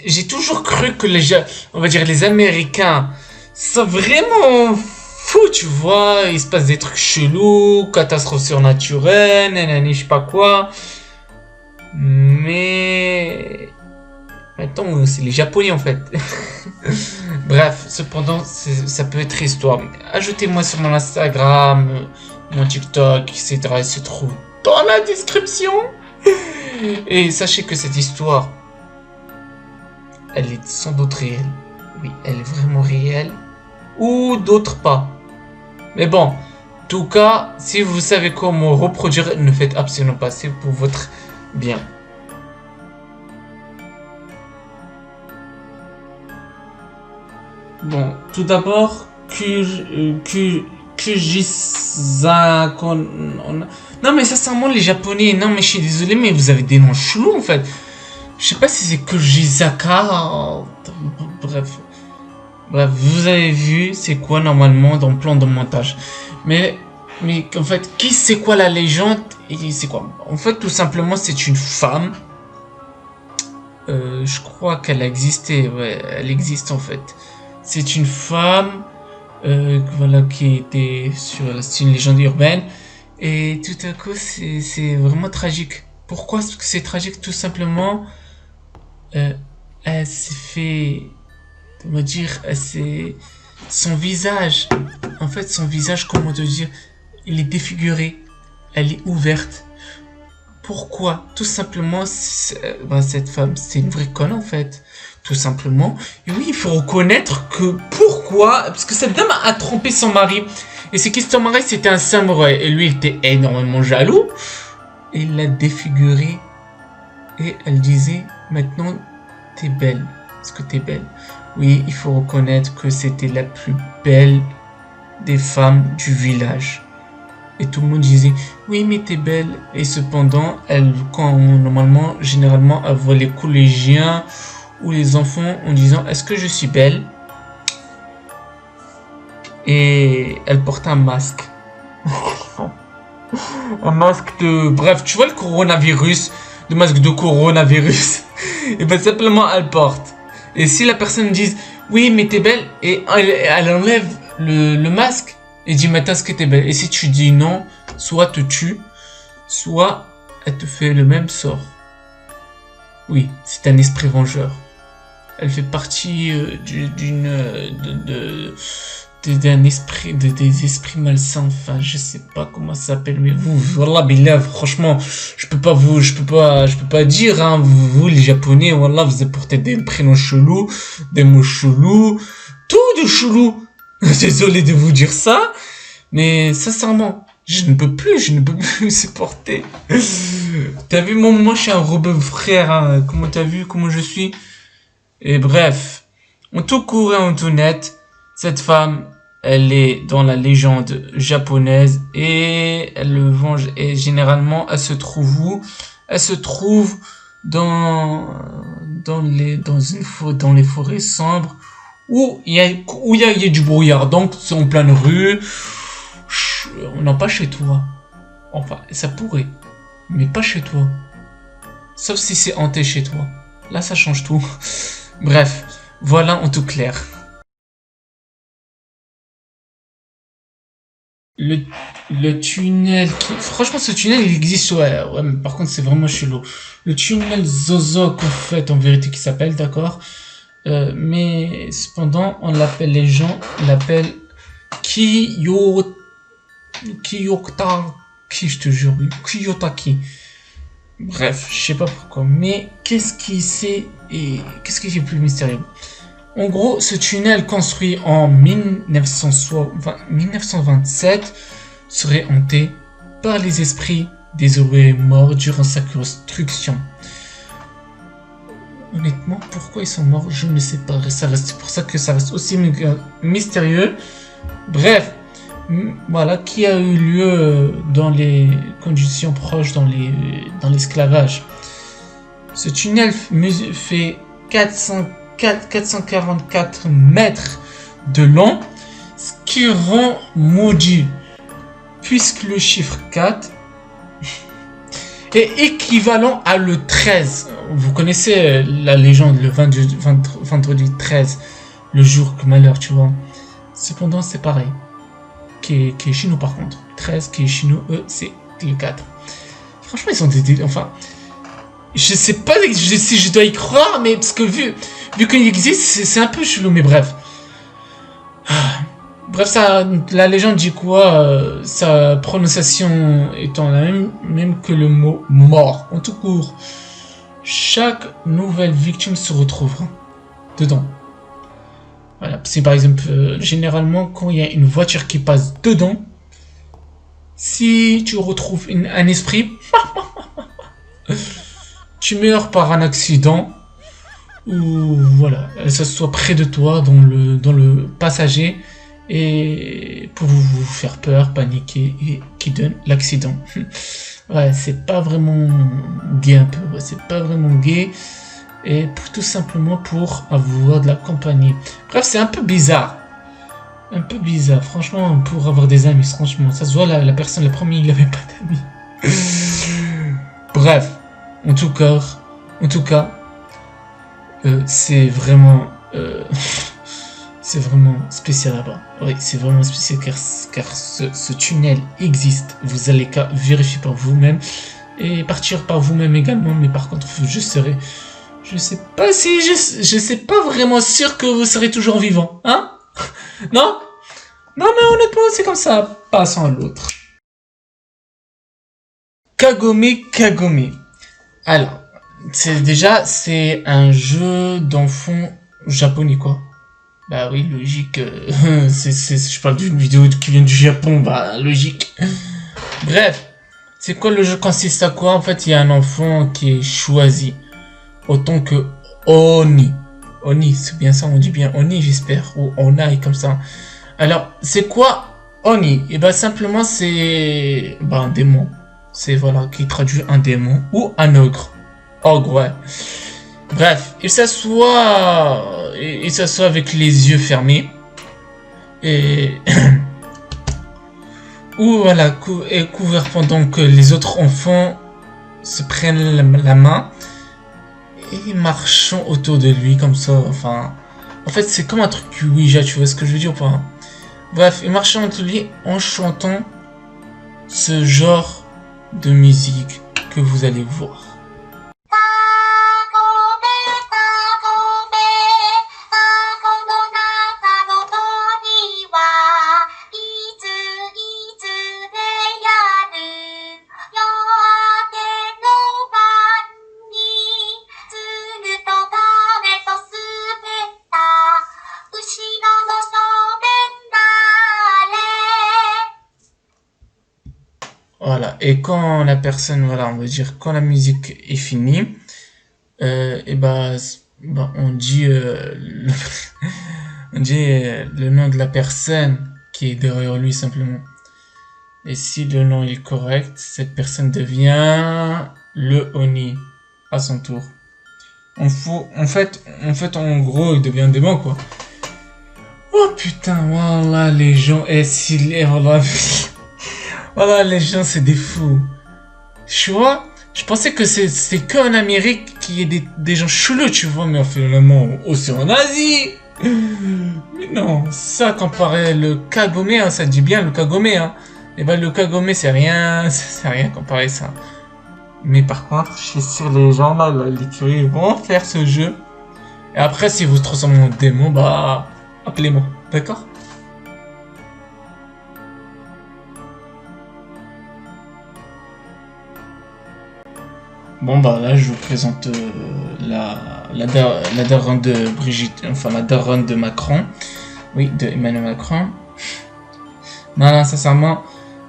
j'ai toujours cru que on va dire les Américains sont vraiment fous, tu vois. Il se passe des trucs chelous, catastrophes surnaturelles, nanani, je sais pas quoi. Mais maintenant, c'est les Japonais en fait. Bref, cependant, ça peut être histoire. Ajoutez-moi sur mon Instagram, mon TikTok, etc. Il se trouve dans la description. Et sachez que cette histoire, elle est sans doute réelle. Oui, elle est vraiment réelle. Ou d'autres pas. Mais bon, en tout cas, si vous savez comment reproduire, ne faites absolument pas. C'est pour votre bien. Bon, tout d'abord, non mais sincèrement les japonais, non mais je suis désolé mais vous avez des noms chelous en fait. Je sais pas si c'est Kujizaka, bref. Bref, vous avez vu c'est quoi normalement dans le plan de montage. Mais en fait, c'est quoi la légende et c'est quoi? En fait, tout simplement c'est une femme. Je crois qu'elle a existé, ouais, elle existe en fait. C'est une femme, voilà, qui était c'est une légende urbaine. Et tout à coup, c'est vraiment tragique. Pourquoi est-ce que c'est tragique? Tout simplement, elle s'est fait, on va dire, son visage, en fait, son visage, comment te dire, il est défiguré, elle est ouverte. Pourquoi? Tout simplement, cette femme, c'est une vraie conne en fait. Tout simplement. Et oui, il faut reconnaître que pourquoi? Parce que cette dame a trompé son mari. Et c'est que son mari, c'était un samouraï. Et lui, il était énormément jaloux. Et il l'a défiguré. Et elle disait, maintenant, t'es belle. Est-ce que t'es belle? Oui, il faut reconnaître que c'était la plus belle des femmes du village. Et tout le monde disait, oui, mais t'es belle. Et cependant, normalement, généralement, elle voit les collégiens ou les enfants en disant, est-ce que je suis belle? Et elle porte un masque. Un masque de... Bref, tu vois le coronavirus, le masque de coronavirus. Et ben simplement, elle porte. Et si la personne dit, oui, mais t'es belle, et elle enlève le masque, et dit, maintenant, est-ce que t'es belle? Et si tu dis non, soit te tue, soit elle te fait le même sort. Oui, c'est un esprit vengeur. Elle fait partie d'un esprit, des esprits malsains, enfin, je sais pas comment ça s'appelle, mais vous, wallah, billah, franchement, je peux pas dire, hein, vous, les japonais, wallah, vous avez porté des prénoms chelous, des mots chelous, tout de chelou. Désolé de vous dire ça, mais sincèrement, je ne peux plus supporter. T'as vu, moi, je suis un rebeu frère, hein, comment t'as vu, comment je suis? Et bref, en tout court et en tout net, cette femme, elle est dans la légende japonaise et elle le venge. Et généralement, elle se trouve où? Elle se trouve dans les forêts sombres où il y a du brouillard. Donc, c'est en pleine rue. Non, pas chez toi. Enfin, ça pourrait, mais pas chez toi. Sauf si c'est hanté chez toi. Là, ça change tout. Bref, voilà en tout clair. Le tunnel franchement, ce tunnel, il existe, ouais, mais par contre, c'est vraiment chelou. Le tunnel Zozok, en fait, en vérité, qui s'appelle, d'accord. Mais, cependant, les gens l'appellent Kiyotaki, je te jure, Kiyotaki. Bref, je sais pas pourquoi, mais qu'est-ce qui est plus mystérieux? En gros, ce tunnel construit en 1927 serait hanté par les esprits des heureux morts durant sa construction. Honnêtement, pourquoi ils sont morts, je ne sais pas. C'est pour ça que ça reste aussi mystérieux. Bref, voilà, qui a eu lieu dans les conditions proches dans l'esclavage. Ce tunnel fait 444 mètres de long, ce qui rend maudit, puisque le chiffre 4 est équivalent à le 13. vous connaissez la légende, le vendredi 13, le jour que malheur, tu vois. Cependant, c'est pareil. Qui est chez nous, par contre. 13, qui est chez nous, eux, c'est le 4. Franchement, ils sont des... Enfin, je sais pas si je dois y croire, mais parce que vu qu'il existe, c'est un peu chelou, mais bref. Bref, ça, la légende dit quoi sa prononciation étant la même que le mot mort. En tout court, chaque nouvelle victime se retrouvera dedans. Voilà, c'est par exemple, généralement, quand il y a une voiture qui passe dedans, si tu retrouves un esprit, tu meurs par un accident, ou voilà, ça soit près de toi, dans le passager, et pour vous faire peur, paniquer, et qui donne l'accident. Ouais, c'est pas vraiment gay un peu, ouais, c'est pas vraiment gay, et tout simplement pour avoir de la compagnie. Bref, c'est un peu bizarre. Un peu bizarre, franchement, pour avoir des amis, franchement. Ça se voit, la personne, le premier, il avait pas d'amis. Bref, en tout cas, c'est vraiment... c'est vraiment spécial là-bas. Oui, c'est vraiment spécial car ce tunnel existe. Vous allez qu'à vérifier par vous-même et partir par vous-même également. Mais par contre, je sais pas si je sais pas vraiment sûr que vous serez toujours vivant, hein? Non? Non, mais honnêtement, c'est comme ça. Passons à l'autre. Kagome. Alors, c'est un jeu d'enfant japonais, quoi. Bah oui, logique. Je parle d'une vidéo qui vient du Japon, bah logique. Bref, c'est quoi le jeu consiste à quoi? En fait, il y a un enfant qui est choisi autant que Oni. Oni, c'est bien ça, on dit bien Oni, j'espère, ou Onai comme ça. Alors, c'est quoi Oni? Et ben simplement c'est un démon. C'est voilà qui traduit un démon ou un ogre. Ogre, ouais. Bref, il s'assoit avec les yeux fermés et ou voilà est couvert pendant que les autres enfants se prennent la main et marchant autour de lui comme ça. Enfin, en fait, c'est comme un truc Ouija, tu vois ce que je veux dire ou pas? Bref, il marchait autour de lui en chantant ce genre de musique que vous allez voir. Voilà, et quand la personne, voilà, on va dire, quand la musique est finie, et on dit, on dit le nom de la personne qui est derrière lui simplement. Et si le nom est correct, cette personne devient le Oni à son tour. En fait, en gros, il devient un démon, quoi. Oh putain, voilà, les gens, et voilà. Voilà, les gens, c'est des fous. Tu vois, je pensais que c'est qu'en Amérique qu'il y ait des gens chelous, tu vois, mais finalement, aussi en Asie. Mais non, ça, comparé le Kagome, hein, ça dit bien le Kagome, hein. Et ben, le Kagome, c'est rien comparé à ça. Mais par contre, je suis sûr, les gens, là, les curieux, vont faire ce jeu. Et après, si vous transformez en démon, bah, appelez-moi, d'accord? Bon bah là je vous présente la daronne de Brigitte, enfin la daronne de Macron, oui de Emmanuel Macron. Non sincèrement,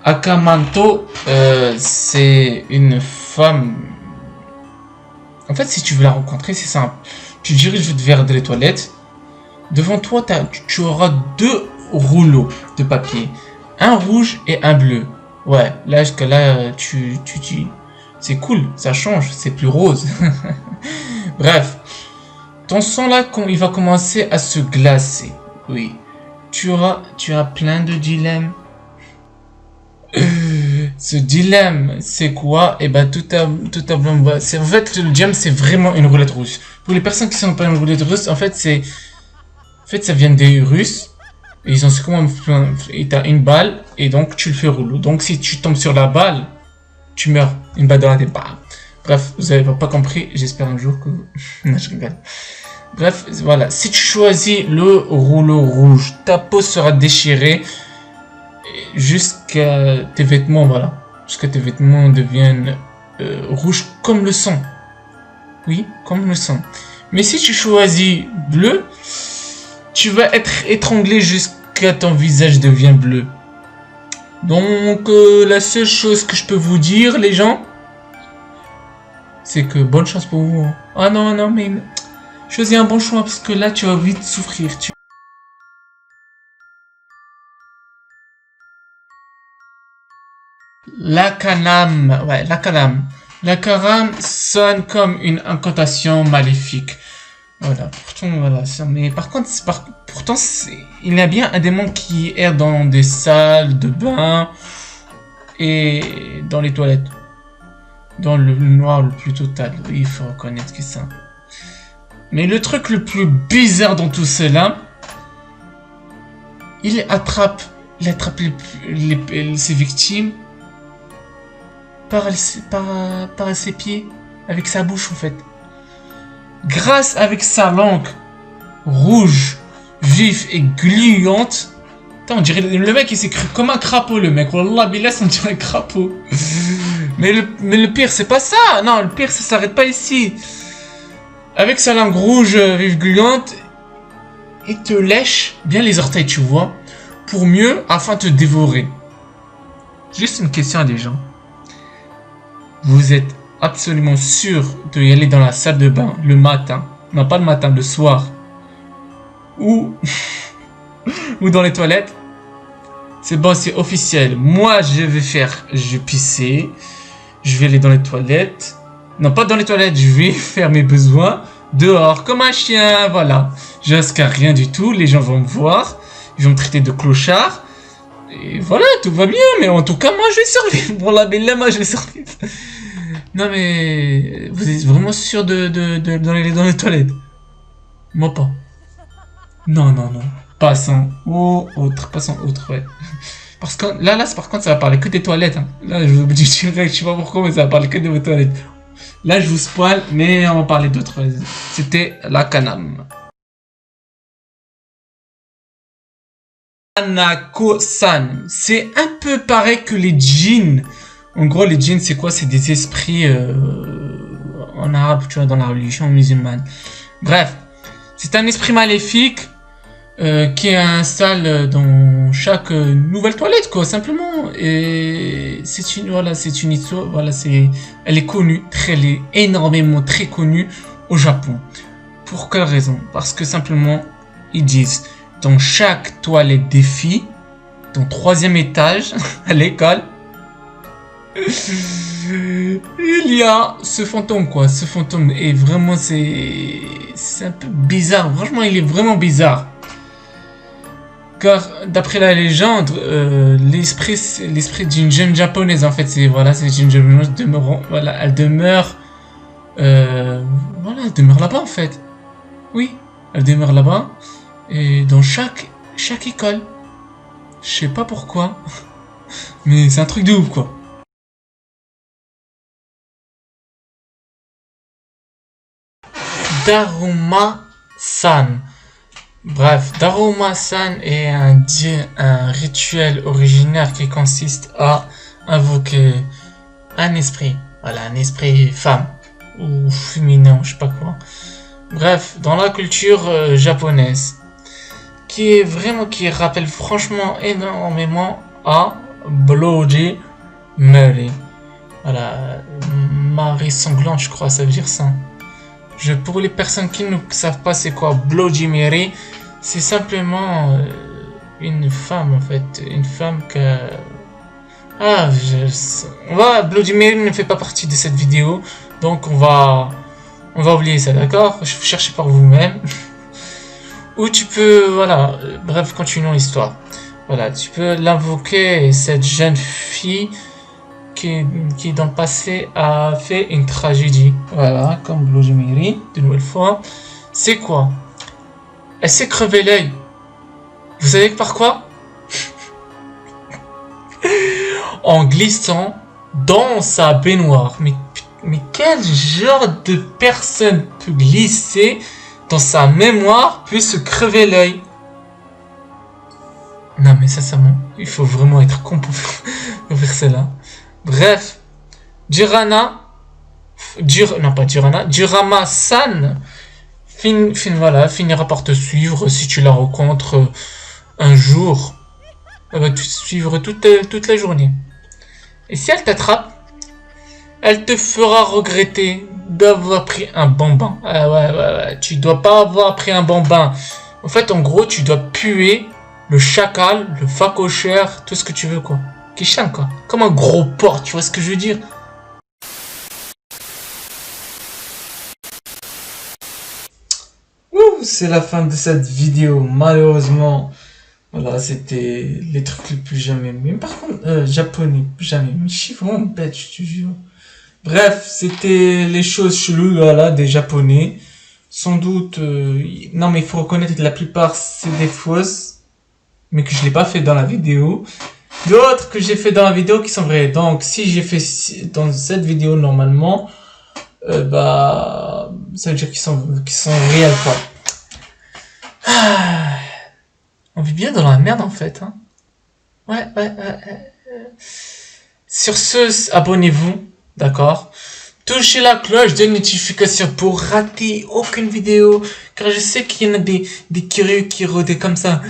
Akamanto c'est une femme. En fait si tu veux la rencontrer c'est simple, tu diriges vers les toilettes, devant toi tu auras deux rouleaux de papier, un rouge et un bleu. Ouais là jusqu'à là tu c'est cool, ça change, c'est plus rose. Bref, ton sang là, il va commencer à se glacer. Oui, tu as plein de dilemmes. ce dilemme, c'est quoi? Et ben tout à c'est en fait le dilemme, c'est vraiment une roulette russe. Pour les personnes qui sont pas une roulette russe, en fait ça vient des Russes. Et ils ont comment et t'as une balle et donc tu le fais rouler. Donc si tu tombes sur la balle, tu meurs. Une balle dans la tête. Bah. Bref, vous avez pas compris. J'espère un jour que non, je rigole. Bref, voilà. Si tu choisis le rouleau rouge, ta peau sera déchirée jusqu'à tes vêtements, voilà. Jusqu'à tes vêtements deviennent rouges comme le sang. Oui, comme le sang. Mais si tu choisis bleu, tu vas être étranglé jusqu'à ton visage devient bleu. Donc, la seule chose que je peux vous dire, les gens, c'est que bonne chance pour vous. Ah non, non, mais choisis un bon choix parce que là, tu vas vite souffrir. La Kanam, ouais, la Kanam. La Kanam sonne comme une incantation maléfique. Voilà, pourtant, voilà, mais par contre, pourtant, il y a bien un démon qui erre dans des salles de bain et dans les toilettes. Dans le noir le plus total, oui, il faut reconnaître que ça. Mais le truc le plus bizarre dans tout cela, il attrape ses victimes par ses pieds, avec sa bouche en fait. Grâce avec sa langue rouge, vif et gluante. Putain, on dirait le mec il s'est cru comme un crapaud le mec. Wallah billah, on dirait un crapaud. mais le pire c'est pas ça. Non, le pire ça s'arrête pas ici. Avec sa langue rouge, vive, gluante, il te lèche bien les orteils, tu vois, pour mieux afin de te dévorer. Juste une question à des gens. Vous êtes absolument sûr de y aller dans la salle de bain le matin, non pas le matin, le soir, ou dans les toilettes? C'est bon, c'est officiel. Moi, je vais pisser, je vais aller dans les toilettes, non pas dans les toilettes, je vais faire mes besoins dehors comme un chien, voilà. Je risque à rien du tout, les gens vont me voir, ils vont me traiter de clochard, et voilà, tout va bien, mais en tout cas, moi, je vais survivre. Pour la belle, moi, je vais survivre. Non mais vous êtes vraiment sûr d'aller dans les toilettes? Moi pas. Non, non, non. Passons autre, ouais. Parce que là, par contre, ça va parler que des toilettes. Hein. Là, je sais pas pourquoi, mais ça va parler que de vos toilettes. Là, je vous spoil, mais on va parler d'autres. C'était la Kanam. Anako-san. C'est un peu pareil que les djinns. En gros, les djinns, c'est quoi? C'est des esprits en arabe, tu vois, dans la religion musulmane. Bref, c'est un esprit maléfique qui installe dans chaque nouvelle toilette, quoi, simplement. Et c'est une histoire, voilà, elle est connue, elle est énormément très connue au Japon. Pour quelle raison? Parce que simplement, ils disent, dans chaque toilette des filles, dans 3e étage, à l'école, il y a ce fantôme, quoi. Ce fantôme est vraiment, c'est un peu bizarre. Franchement, il est vraiment bizarre. Car d'après la légende, l'esprit d'une jeune japonaise, en fait, c'est une jeune japonaise elle demeure là-bas, en fait. Oui, elle demeure là-bas et dans chaque école. Je sais pas pourquoi, mais c'est un truc de ouf, quoi. Daruma-san. Bref, Daruma-san est un rituel originaire qui consiste à invoquer un esprit. Voilà, un esprit femme ou féminin, je sais pas quoi. Bref, dans la culture japonaise, qui rappelle franchement énormément à Bloody Mary. Voilà, Marie sanglante, je crois, ça veut dire ça. Pour les personnes qui ne savent pas c'est quoi Bloody Mary, c'est simplement une femme en fait, une femme que... Bloody Mary ne fait pas partie de cette vidéo, donc on va oublier ça, d'accord? Je vais chercher par vous-même. Ou tu peux, voilà, bref, continuons l'histoire. Voilà, tu peux l'invoquer, cette jeune fille qui dans le passé a fait une tragédie. Voilà, comme Blogemiri, de nouvelle fois. C'est quoi? Elle s'est crevé l'œil. Vous savez par quoi? En glissant dans sa baignoire. Mais quel genre de personne peut glisser dans sa mémoire puis se crever l'œil? Non mais sincèrement, il faut vraiment être con pour faire cela. Bref, Durama-san finira par te suivre si tu la rencontres un jour. Elle va te suivre toute la journée. Et si elle t'attrape, elle te fera regretter d'avoir pris un bambin. Ah ouais, tu dois pas avoir pris un bambin. En fait, en gros, tu dois puer le chacal, le facochère, tout ce que tu veux, quoi. Kishan, quoi. Comme un gros porc, tu vois ce que je veux dire? Ouh, c'est la fin de cette vidéo, malheureusement. Voilà, c'était les trucs les plus jamais. Mais par contre, japonais, jamais. Mais je suis vraiment bête, je te jure. Bref, c'était les choses cheloues, voilà, des japonais. Sans doute, non mais il faut reconnaître que la plupart c'est des fausses, mais que je l'ai pas fait dans la vidéo. D'autres que j'ai fait dans la vidéo qui sont vraies. Donc si j'ai fait dans cette vidéo normalement, bah ça veut dire qu'ils sont réels quoi. Ah, on vit bien dans la merde en fait. Hein. Ouais. Sur ce, abonnez-vous, d'accord? Touchez la cloche de notification pour rater aucune vidéo, car je sais qu'il y en a des curieux qui rôdent comme ça.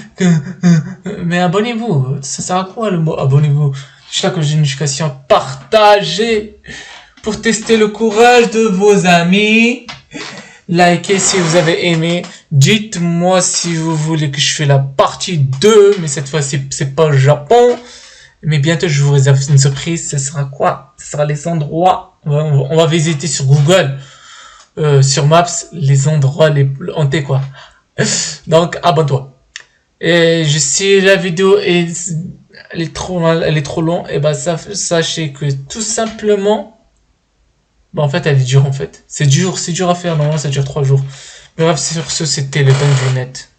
Mais abonnez-vous, ça sert à quoi le mot abonnez-vous? Touchez la cloche de notification, partagez pour tester le courage de vos amis. Likez si vous avez aimé. Dites-moi si vous voulez que je fasse la partie 2, mais cette fois c'est pas le Japon. Mais bientôt je vous réserve une surprise. Ce sera quoi? Ce sera les endroits. On va visiter sur Google, sur Maps, les endroits les plus hantés quoi. Donc abonne-toi. Et si la vidéo elle est trop longue, et ben sachez que tout simplement, en fait elle est dure en fait. C'est dur à faire. Normalement ça dure 3 jours. Bref, sur ce c'était le Dungeon Net.